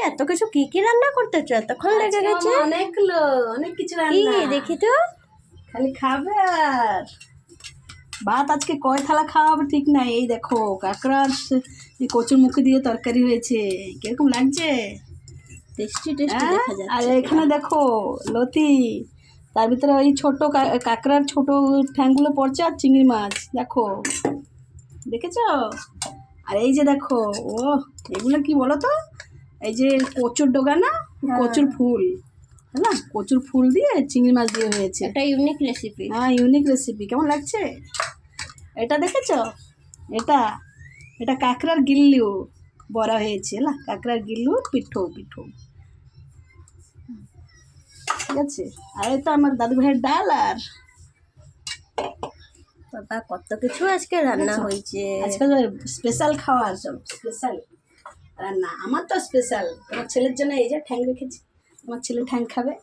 এত কিছু কি কি রান্না করতেছো? এতক্ষণ লেগে গেছে? অনেক কিছু কি রান্না। দেখি তো। খালি খাবে আর ভাত আজকে কয় থালা খাওয়াবে ঠিক নাই। এই দেখো কাঁকড়ার কচুর মুখি দিয়ে তরকারি হয়েছে, কিরকম লাগছে? টেস্টি টেস্টি হ্যাঁ, দেখা আর যাচ্ছে। এখানে দেখো লতি, তার ভিতরে ওই ছোট কাঁকড়ার ছোট ঠ্যাংগুলো পড়ছে, আর চিংড়ি মাছ দেখো, দেখেছো? আর এই যে দেখো, ও এগুলো কি বলো তো, এই যে কচুর ডগা না, কচুর ফুল, হ্যাঁ না, কচুর ফুল দিয়ে চিংড়ি মাছ দিয়ে হয়েছে। এটা ইউনিক রেসিপি। হ্যাঁ, ইউনিক রেসিপি। কেমন লাগছে এটা? দেখেছো? এটা এটা কাঁকড়ার গিল্লু বড়া হয়েছে না, কাঁকড়ার গিল্লু পিঠো পিঠো, ঠিক আছে। আর এই তো আমার দাদু ভাইয়ের ডাল। আর বাবা কত কিছু আজকে রান্না হয়েছে। আজকাল স্পেশাল খাওয়ার, সব স্পেশাল রান্না। আমার তো স্পেশাল, তোমার ছেলের জন্য এই যে ঠ্যাং রেখেছি, তোমার ছেলে ঠ্যাং খাবে।